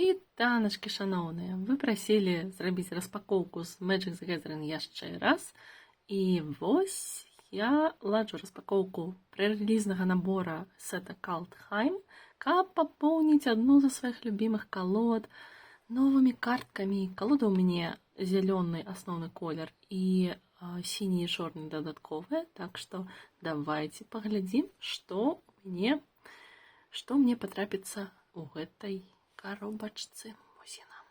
Вітаночки, шановні! Ви просили зробити розпаковку з Magic the Gathering яшчэ раз. І ось я ладжу розпаковку пререлізного набора сета Kaldheim, каб пополнить одну из своих любимых колод новыми картками. Колода у меня зеленый основной колер и синий и черный додатковые. Так что давайте поглядим, что мне потрапится у этой коробочцы. Ось она.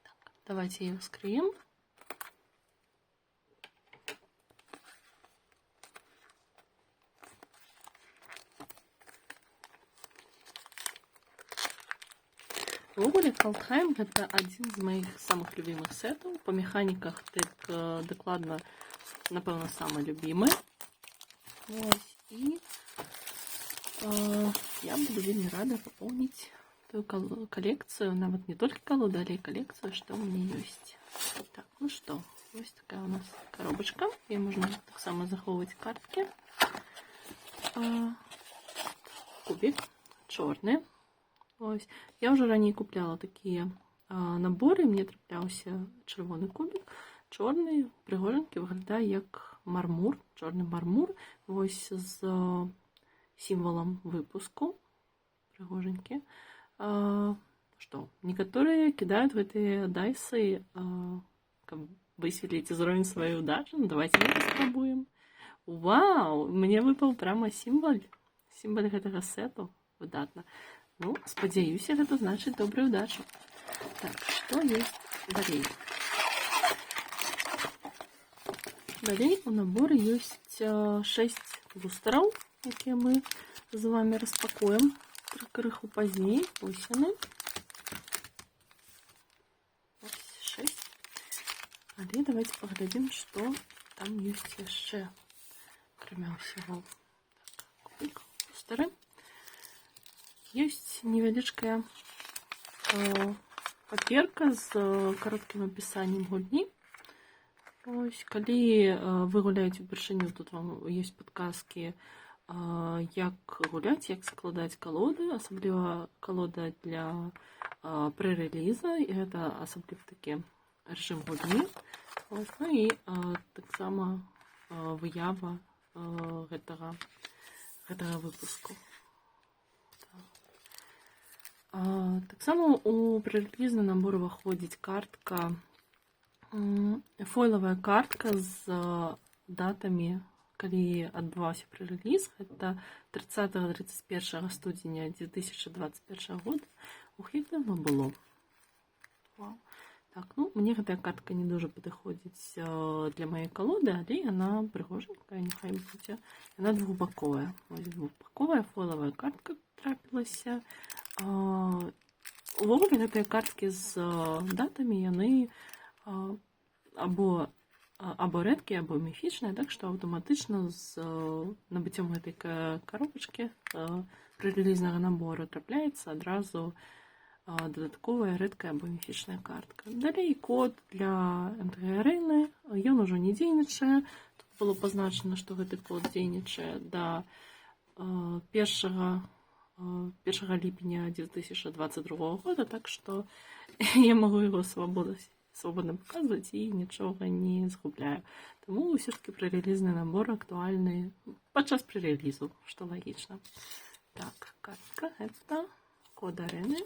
Так, давайте ее вскроем. Увогуле, Kaldheim — это один из моих самых любимых сетов. По механиках так докладно, напевно, самый любимый. Ось. И я буду вельмі рада пополнить ту коллекцию, нават не только колоду, але и коллекцию, что у меня есть. Так, ну что, вот такая у нас коробочка. Ей можно так само заховывать картки. Кубик черный. Ось. Я уже ранее купляла такие наборы, мне траплявся червоний кубик, чорний, пригожинки виглядає як мармур, чорний мармур, ось з символом выпуску, пригожинки. Что, некоторые кидают в эти дайсы, как высветлить из уровня своей удачи. Ну, давайте мы попробуем. Вау, мне выпал прямо символ этого сету. Выдатно. Ну, спадзяюся, гэта значыць добрую удачу. Так, што ёсць далей? Далей у наборы ёсць 6 бустераў, якія мы з вами распакуем крыху пазней. Ось яны. Ось 6. Але давайте паглядзім, што там ёсць яшчэ. Акрамя ўсяго. Так, кубік, бустеры. Есть невеличкая паперка с коротким описанием гульні. Ось, калі вы гуляеце упершыню, тут вам есть подсказки, як гуляць, як складаць колоды, асабліва колода для пререліза, і гэта асабліва такі рэжым гульні. Ось, ну і таксама выява гэтага выпуску. Таксама у пререлізны набор уваходзіць картка, фойлавая картка з датамі, калі адбываўся пререліз. Это 30-31 студзеня 2021 года. Ух, як давно было. Вау. Так, ну, мне гэтая картка не дуже падыходзіць для моей колоды, але яна прыгожанькая, няхай будзе. Яна двухбаковая. Ось двухбаковая фойлавая картка трапілася. Увогуле гэтыя карткі з датамі, яны або рэдкія, або міфічныя, так што аўтаматычна з набыццём гэтай коробачкі пререлізнага набору трапляецца адразу дадатковая рэдкая або міфічная картка. Далей код для МТГ-арэны, ён ужо не дзейнічае. Тут было пазначана, што гэты код дзейнічае да 1 ліпеня 2022 года, так что я могу его свободно показывать и ничего не згубляю. Тому все-таки пререлизный набор актуальный подчас пререлизу, что логично. Так, картка, это код арены.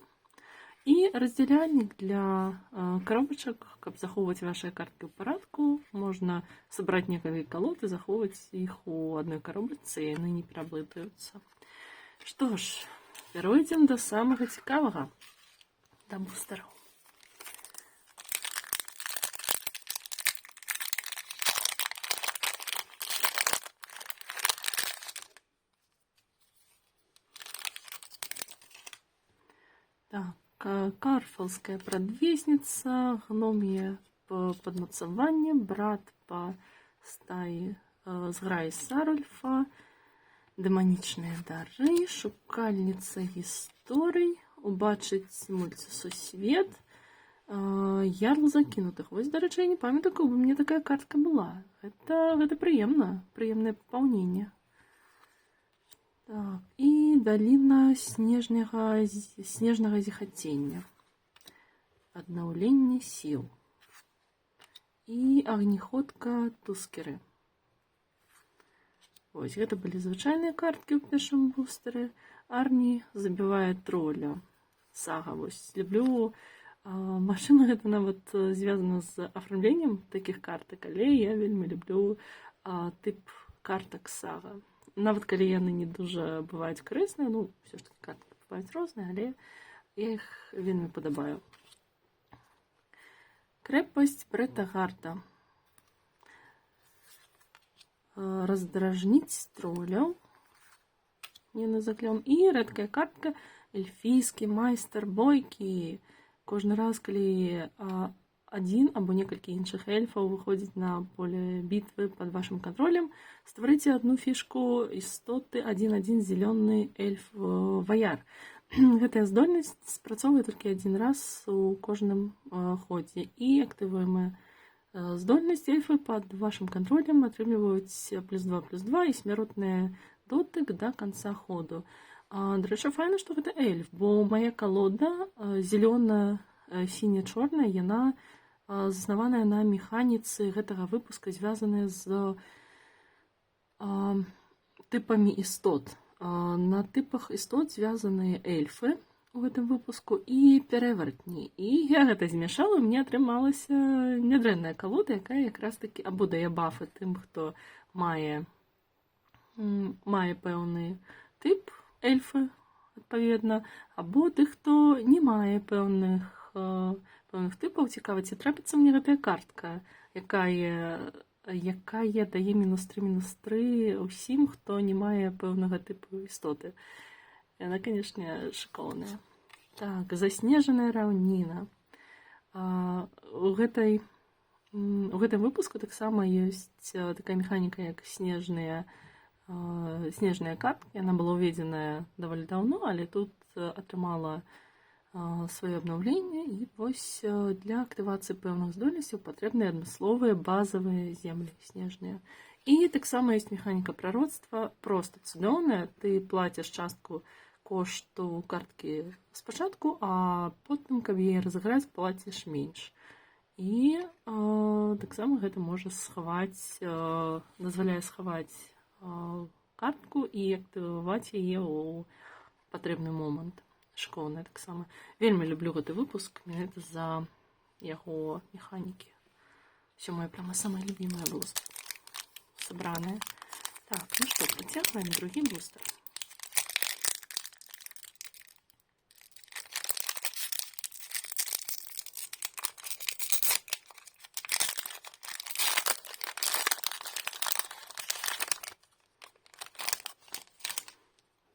И разделяльник для коробочек, как заховывать ваши картки в порядку. Можно собрать несколько колод и заховывать их у одной коробочцы, и они не переплытаются. Што ж, перайдзем да самага цікавага, да бустераў. Так, Карфэлская прадвесніца, гном'е падмацаванне, брат па стаі зграі Сарульфа, дэманічныя дары, шукальніца гісторый, убачыць мультисусвет, ярл закінутых. Вось, дарэчы, я не памятаю, каб у мяне такая картка была. Гэта прыемна, прыемнае папаўненне. Так, і даліна снежнага зіхацення. Аднаўленне сіл. І агніходка Тускеры. Вось, гэта былі звычайныя карткі ў першым бустары. Арні забівае троля. Сага, вось, люблю. Машина гэта нават звязана з афармленнем такіх картак, але я вельмі люблю тып картак сага. Нават калі яны не дуже бываюць карысныя, ну, все ж таки карты бываюць розныя, але я іх вельмі падабаю. Крэпасць Брэта-Гарта. Раздражніць троляў. Не на заклём. І рэдкая картка эльфійскі майстар бойкі. Кожны раз, калі адзін або некалькі іншых эльфаў выходзіць на поле бітвы пад вашым кантролем, стварыце адну фішку істоты 1-1 зялёны эльф-ваяр. Гэтая здольнасць спрацоўвае толькі адзін раз у кожным ходзе. І актывуемая здольнасць эльфы пад вашым кантролем атрымліваюць +2/+2 і смяротныя дотык да канца ходу. Дарэчы, файна, што гэта эльф, бо мая калода зелёная, сіня-чорная, яна заснаваная на механіцы гэтага выпуска, звязаная з тыпамі істот. На тыпах істот звязаныя эльфы у гэтым выпуску і перевартні. І я гэта змяшала, мне атрымалася нядрэнная калода, якая якраз такі або дае бафы тым, хто мае пэўны тып эльфы, адпаведна, або тых, хто не мае пэўных тыпаў. Цікава, ці трапіцца мне гэтая картка, якая дае -3/-3 ўсім, хто не мае пэўнага тыпу істоты. Яна, канешне, шыкоўная. Так, заснежаная раўніна. У гэтым выпуску таксама ёсць такая механіка, як снежныя карткі. Яна была ўведзеная даволі даўно, але тут атрымала сваё абнаўленне. І вось для актывацыі пэўных здольнасцяў патрэбныя адмысловыя базавыя землі снежныя. І таксама ёсць механіка прароцтва, проста цудоўная. Ты плаціш частку кошту карткі спачатку, а потым, каб яе разыграць, плаціш менш. І таксама гэта можа дазваляе схаваць картку і актываваць яе ў патрэбны момант. Шкоўная таксама. Вельмі люблю гэты выпуск, гэта за яго механікі. Все моё прямо самае любімае было сабранае. Так, ну што, працягваем другі бустер.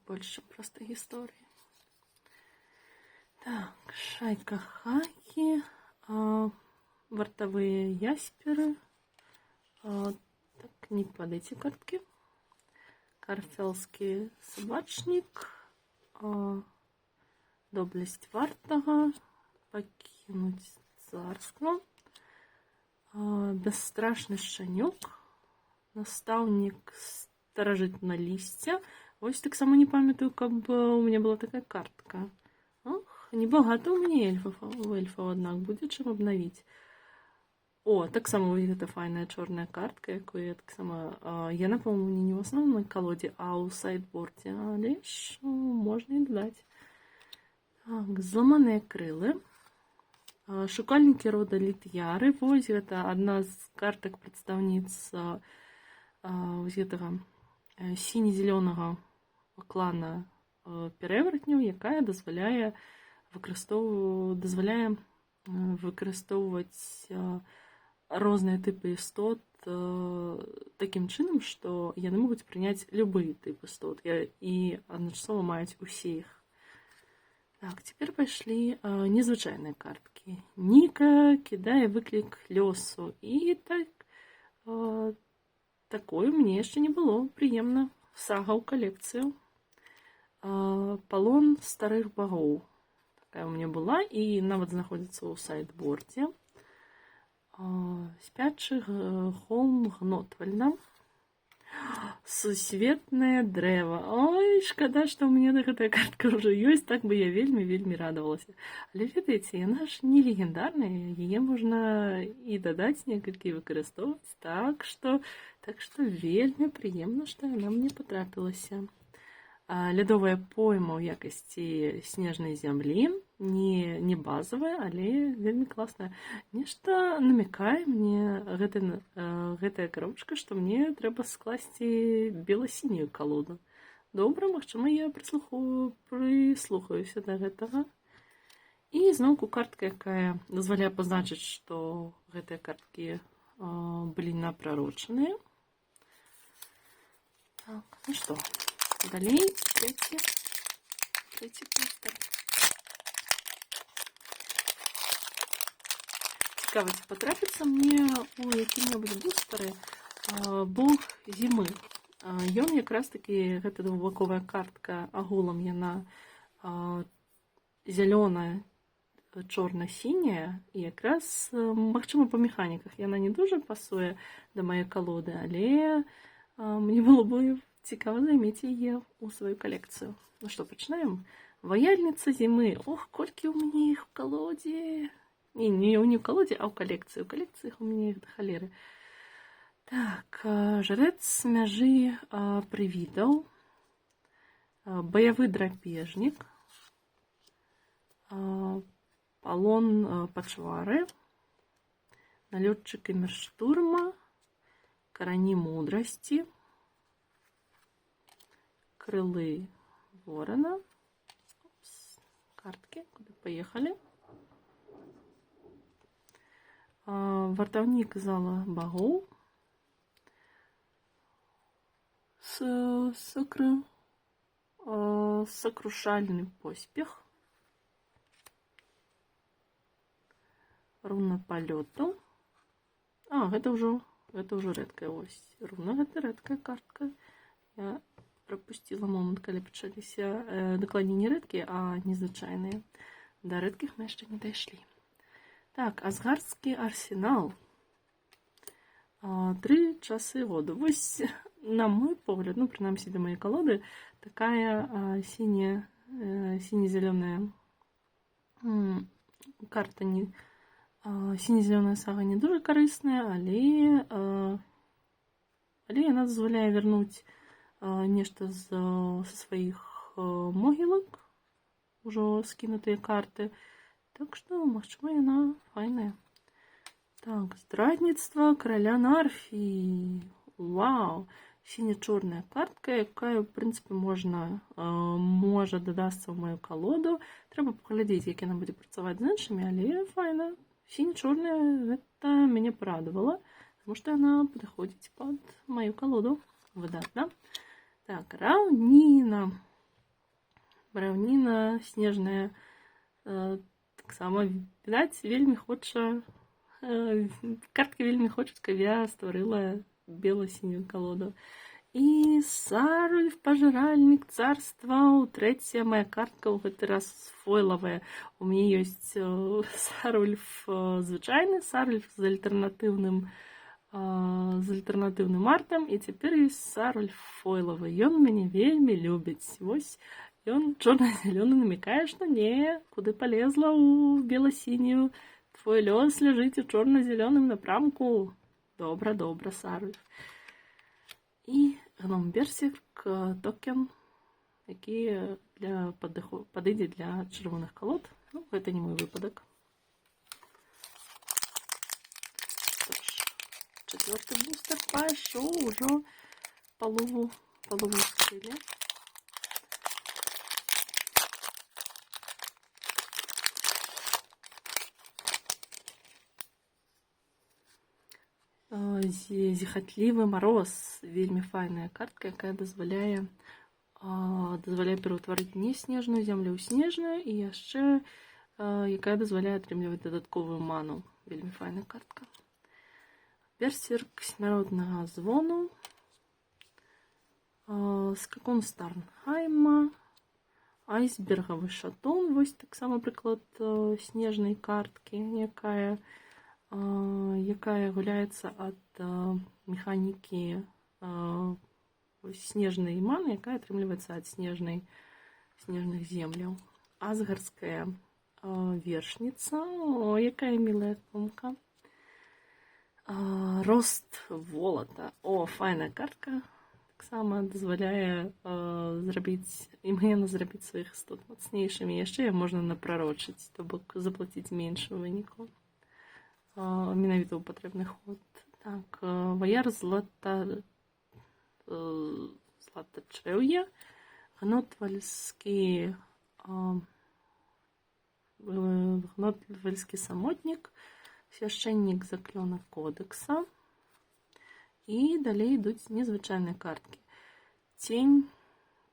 Больше просто гісторыі. Так, шайка Хакі, вартавыя ясперы, так, не падайце карткі, карфелскі сабачнік, доблесць вартага, пакінуць царства, бясстрашны шчанюк, настаўнік старажытна лісця. Вось таксама не памятаю, каб у мяне была такая картка. Небагато у мяне эльфаў, аднак будзе чым абнавіць. О, таксама гэта файная чорная картка, якую я таксама... Яна, па-моему, не ў асноўнай калодзе, а ў сайдбордзе, але ж можна і дадаць. Так, зламаныя крылы. Шукальнікі рода Літ'яры. Вось гэта адна з картак прадстаўніц вось гэтага сіне-зелёнага клана перевартняў, якая дазваляе выкарыстоўваць розныя тыпы істот такім чынам, што яны могуць прыняць любы тып істот і адначасова маюць усе іх. Так, цяпер пайшлі незвычайныя карткі. Ніка кідае выклік лёсу. І такое мне яшчэ не было. Прыемна. Сага ў калекцыю. Палон старых багоў. Такая у меня была і нават знаходзіцца ў сайдбордзе. Спячы холм Гнотвальна. Сусветнае дрэва. Ой, шкада, што ў мяне гэтая картка ўжо ёсць, так бы я вельмі радавалася. Але ведаеце, яна ж не легендарная, яе можна і дадаць некалькі выкарыстоўваць, так што вельмі прыемна, што яна мне патрапілася. Лядовая пойма ў якасці снежнай зямлі, не базавая, але вельмі класная. Нешта намякае мне гэтая коробачка, што мне трэба скласці бела-сінюю калоду. Добра, магчыма, я прыслухаюся да гэтага. І зноўку картка, якая дазваляе пазначыць, што гэтыя карткі былі напрарочаныя. Так, ну што, далей третий бустер. Цікаво, ці потрапіцца мне у які-небудзь бустары бог зімы. Ён якраз такі, гэта двухбаковая картка, агулам яна зялёная, чорна-сіняя, і якраз, магчыма, па механіках яна не дуже пасуе да мае калоды, але мне было бы цікава займець яе ў сваю калекцыю. Ну што, пачынаем? Ваяльніца зімы. Ох, колькі ў мяне іх у калодзе. Не ў калодзе, а ў калекцыі. У калекцыі іх у мяне іх да халеры. Так, жрэц мяжы прывідаў. Баявы драпежнік. Палон пачвары. Налётчык Эмерштурма. Карані мудрасці. Крылы ворона. Картки, куда поехали. Вартаўнік зала богоў. Сокрушальны поспех. Руна палёту. Гэта ўжо рэдкая ось. Руна гэта рэдкая картка. Я пропустила момент, калі пачаліся дакладней не рэдкія, а незвычайныя. Да рэдкіх мы яшчэ не дайшлі. Так, Асгардскі арсенал. 3 часы году. Вось, на мой погляд, ну, прынамсі да мае калоды, такая сіне-зялёная карта, сіне-зялёная сага не дуже карысная, але яна дазваляе вярнуць нешта са сваіх могілак, ужо скінутыя карты. Так што, магчыма, яна файная. Так, здрадніцтва караля Нарфі. Вау! Сіне-чорная картка, якая, в прынцыпе, можа дадасца ў маю калоду. Трэба паглядзець, як яна будзе працаваць з іншымі, але файна. Сіне-чорная, гэта мяне парадавала, таму што яна падыходзіць пад маю калоду. Выдатна. Так, раўніна. Раўніна снежная. Таксама, відаць, вельмі хоча... Картка вельмі хочуць, каб я стварыла бела-сінюю калоду. І Сарульф, пажыральнік царства. Трэцяя мая картка, ў гэты раз фойлавая. У мяне ёсць Сарульф звычайны, Сарульф з альтэрнатыўным артам, і цяпер ёсць Сарульф фойлавы. Ён мяне вельмі любіць. Вось, ён чорна-зялёны намякае, што не, куды палезла ў бела-сінюю. Твой лёс ляжыць у чорна-зялёным напрамку. Добра, Сарульф. І гном-берсерк токен, які падыдзе для чырвоных калод. Ну, гэта не мой выпадак. Четвертый бустер пошел, уже полову вскрыли. Зіхатлівы мароз. Вельмі файная картка, якая дазваляе пераўтварыць не снежную зямлю ў снежную, і яшчэ якая дазваляе атрымліваць дадатковую ману. Вельмі файная картка. Берсерк смяротнага звону. Скакун Старнхайма. Айсбергавы шатун. Вось таксама прыклад снежнай карткі, якая гуляецца ад механікі снежнай маны, якая атрымліваецца ад снежных земляў. Асгарская вершніца, о, якая мілая сумка. Рост волата, о, файная картка, таксама дазваляе імгненна зрабіць сваіх істот мацнейшымі, яшчэ можна напрарочыць, то бок заплаціць менш у выніку, менавіта ў патрэбны ход. Так, ваяр златачэўе, гнотвальскі самотнік, свяшчэннік заклёна кодекса. І далей ідуць незвычайныя карткі. Цень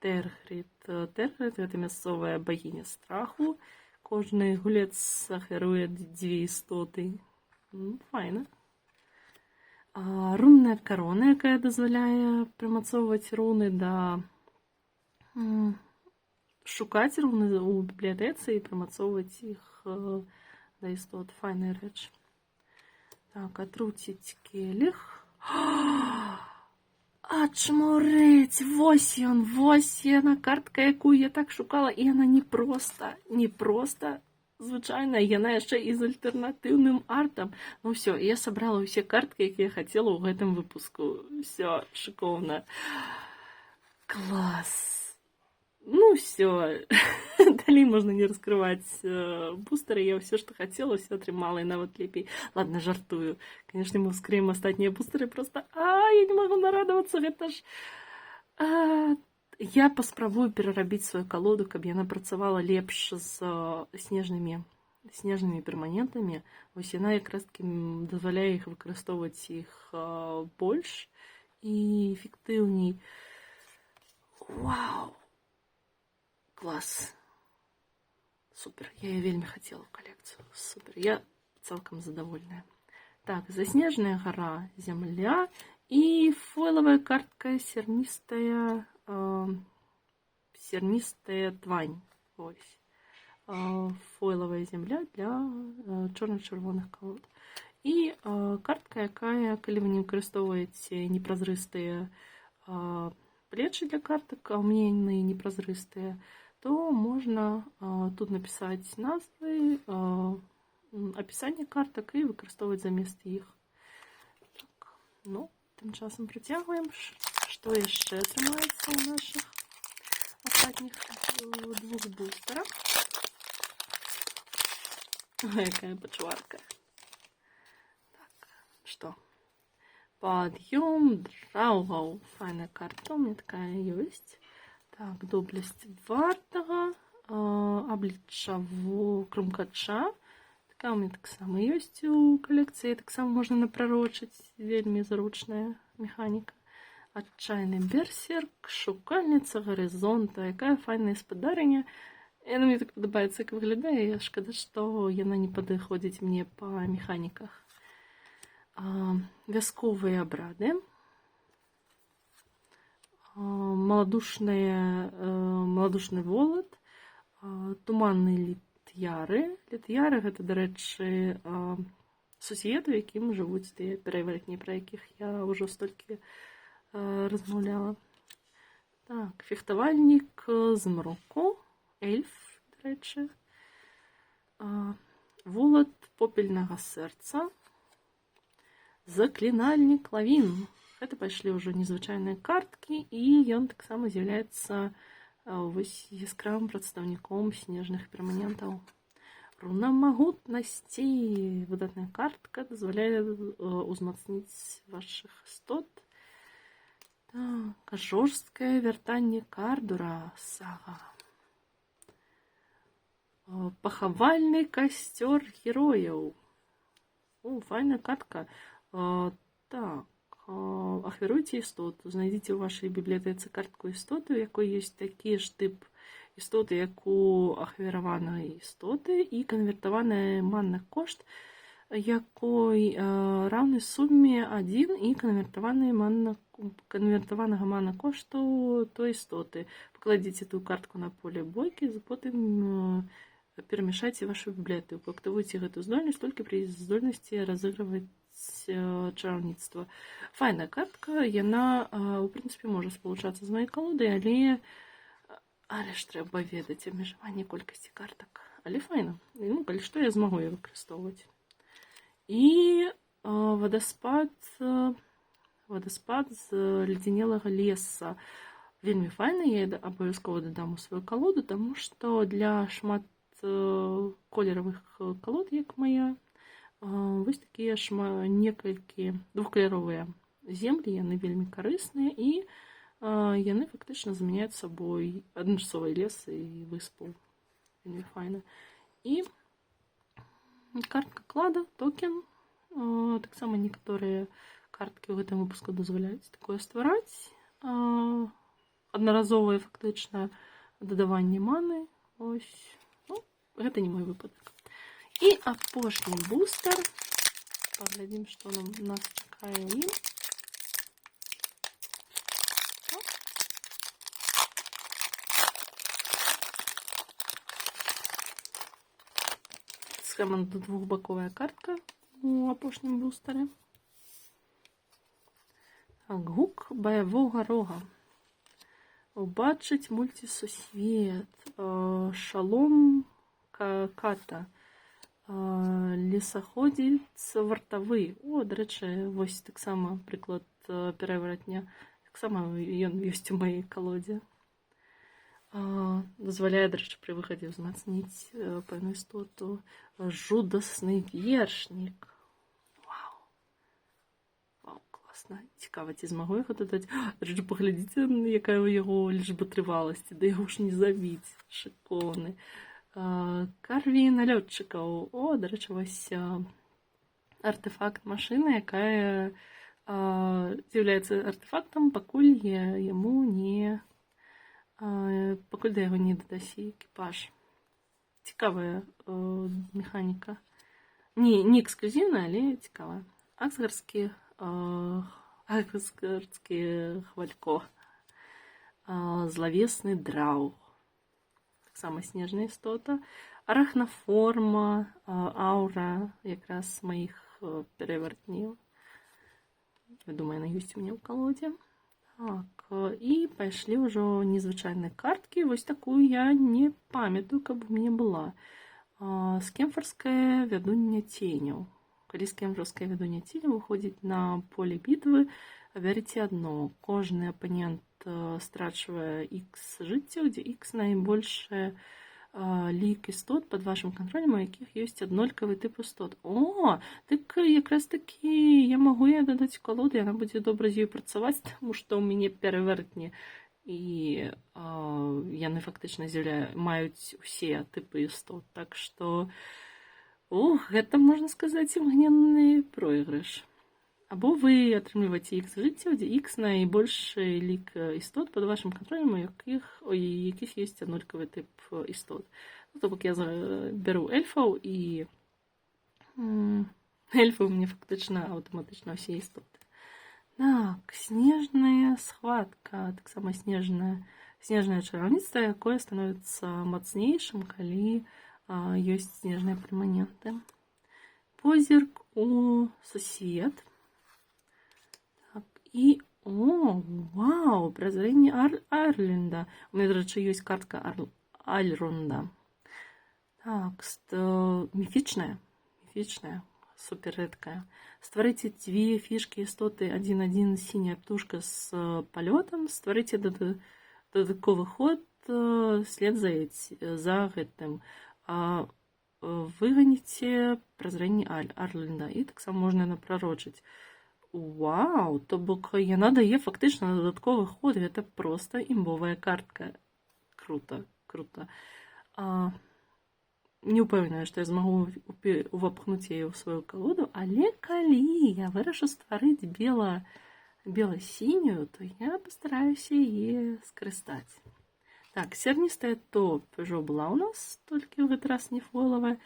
Тергрид. Тергрид — гэта мясцовая багіня страху. Кожны гулец ахвяруе 2 істоты. Файна. Рунная карона, якая дазваляе прымацоўваць руны шукаць руны ў бібліятэцы і прымацоўваць іх да істот. Файная рэч. Так, атруціць келіх. Ачмурыць, вось яна картка, якую я так шукала, і яна не проста звычайная, яна яшчэ і з альтэрнатыўным артам. Ну ўсё, я сабрала ўсе карткі, якія хацела ў гэтым выпуску. Усё, шыкоўна. Клас. Ну ўсё, далей можна не раскрываць бустары, я ўсё, што хацела, ўсё атрымала, і нават лепей. Ладно, жартую. Канешне, мы ўскрыем астатнія бустары, проста, я не магу нарадавацца, гэта ж... Я паспрабую перарабіць сваю калоду, каб яна працавала лепш з снежнымі перманентамі. Вось яна якраз-такі дазваляе іх выкарыстоўваць іх больш і эфектыўней. Вау! Клас. Супер. Я яе вельмі хацела ў калекцыю. Супер. Я цалкам задавольная. Так, заснежная гара, зямля і фойлавая картка серністая твань. Ось. Фойлавая земля для чорна-чырвоных калод. І картка, якая, калі вы не выкарыстоўваеце непразрыстыя плечы для картак, а ў мяне яны непразрыстыя, то можна тут напісаць назвы, апісанне картак і выкарыстоўваць замест іх. Так, ну, тым часам працягваем. Што яшчэ атрымаецца ў нашых астатніх 2 бустерах? Якая пачварка. Так, што? Пад'ём драўгаў. Файная карта, у меня такая ёсць. Так, доблесць вартага, аблічча крумкача. Такая у меня таксама ёсць у калекцыі. Таксама можна напрарочыць, вельмі зручная механіка. Адчайны берсерк, шукальніца гарызонта. Якая файная спадарыня. Яна мне так падабаецца, як выглядае. Шкада, што яна не падыходзіць мне па механіках. Вясковыя абрады. Маладушны волат, туманны літ'яры. Літ'яры — гэта, дарэчы, сусвету, якім жывуць тыя перавертні, пра якіх я ўжо столькі размаўляла. Так, фехтавальнік змроку, эльф, дарэчы. Волат попельнага сэрца. Заклінальнік лавін. Гэта пайшлі ўжо незвычайныя карткі, і ён таксама з'яўляецца яскравым прадстаўніком снежных перманентаў. Руна магутнасці. Выдатная картка, дазваляе узмацніць вашых істот. Так, жорсткае вяртанне Кардура. Сага. Пахавальны касцёр герояў. Файная картка. Так, ахвяруйце істоту. Знайдзіце ў вашай бібліятэцы картку істоты, у якой ёсць такі ж тып істоты, як у ахвяраванай істоты, і канвертаваная манна кошт, якой раўны суме 1 і канвертаванага манна кошту той істоты. Пакладзіце ту картку на поле бойкі, потым перамяшайце вашу бібліятэку, актывуйце гэтую здольнасць толькі пры здольнасці разыгрываць чараўніцтва. Файная картка, яна, у прынцыпе, можа спалучацца з маёй калодай, але ж трэба ведаць абмежаванне колькасці картак. Але файна. Ну, калі што, я змагу яе выкарыстоўваць. І вадаспад з ледзянелага леса. Вельмі файна, я абавязкова дадам у сваю калоду, таму што для шматколеравых калод, як мая, вось такія некалькі двухкаляровыя землі, яны вельмі карысныя, і яны фактычна замяняюць сабой адначасовыя лесы і выспу. Вельмі файна. І картка клада, токен. Таксама некаторыя карткі ў гэтым выпуску дазваляюць такое ствараць. Аднаразовае фактычна дадаванне маны. Ось. Ну, гэта не мой выпадак. І апошні бустер. Паглядзім, што нас чакае ў ім. Схема двухбаковая картка у апошнім бустары. Так, гук баявога рога. Убачыць мульцісусвет. Шалом ката. Лесаходзец вартавы. О, дарэчы, вось таксама прыклад пераваратня. Таксама ён ёсць у маёй калодзе. Дазваляе, дарэчы, пры выхадзе ўзмацніць пэўную істоту. Жудасны вершнік. Вау, класна. Цікава, ці змагу яго дадаць? Дарэчы, паглядзіце, якая ў яго лічба трываласці. Да яго ж не забіць. Шыкоўны. Карві налётчыкаў. О, дарэчы, вось артефакт машыны, якая з'яўляецца артефактам, пакуль да яго не дадасі экіпаж. Цікавая механіка. Не эксклюзіўная, але цікавая. Аксгарскі хвалько. Злавесны драў. Таксама снежная істота. Арахнаформа, аура, якраз маіх перавартніў. Я думаю, яна ёсць у мяне ў калодзе. Так, і пайшлі ўжо незвычайныя карткі. Вось такую я не памятаю, каб у мяне была. Скемфарскае вядунне ценяў. Калі скемфарскае вядунне ценяў выходзіць на поле бітвы, вярыце адно. Кожны апанент страчвае X жыццяў, дзе X найбольшая лік істот пад вашым кантролем, у якіх ёсць аднолькавы тып істот. О, так якраз такі я магу яе дадаць у калоду, яна будзе добра з ёй працаваць, таму што ў мяне перавертні, і яны фактычна маюць усе тыпы істот. Так што, гэта, можна сказаць, імгненны пройгрыш. Або вы атрымліваеце X жыццяў, дзе X найбольшы лік істот пад вашым кантролем, у якіх ёсць аднолькавы тып істот. То бок я бяру эльфаў, і эльфы ў мяне фактычна аўтаматычна ўсе істоты. Так, снежная схватка. Таксама снежнае чараўніцтва, якое становіцца мацнейшым, калі ёсць снежныя перманенты. Позірк у сусвет. І, вау, празрэнне Арлінда. У мяне, дарэчы, ёсць картка Альрунда. Так, міфічная, супер рэдкая. Стварыце дзве фішкі істоты, 1-1 сіняя птушка з палётам. Стварыце дадатковы ход след за гэтым. Выганіце празрэнне Арлінда. І таксама можна напророчыць. Вау, то бок яна дае фактычна дадатковы ход, гэта проста імбовая картка. Круто. Не ўпэўненая, што я змагу увапхнуць яе ў сваю калоду, але калі я вырашу стварыць бела-сінюю, то я пастараюся яе скарыстаць. Так, сярністая топ ўжо была ў нас, толькі ў гэты раз не фойлавая.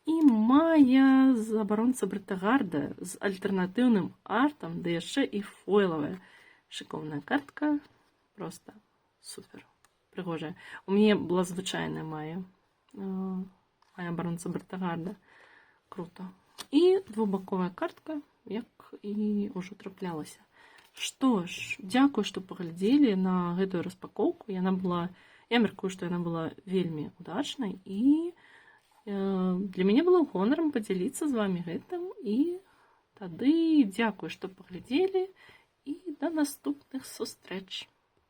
І мая забаронца Брытагарда з альтэрнатыўным артам, да яшчэ і фойлавая. Шыкоўная картка, проста супер, прыгожая. У мяне была звычайная мая Моя оборонца Бертагарда. Круто. І двобокова картка, як і ўжо траплялася. Што ж, дзякую, што паглядзелі на гэтую распакоўку. Я мяркую, што яна была вельмі удачнай, і для мяне было гонарам падзяліцца з вамі гэтым. І тады дзякую, што паглядзелі, і да наступных сустрэч.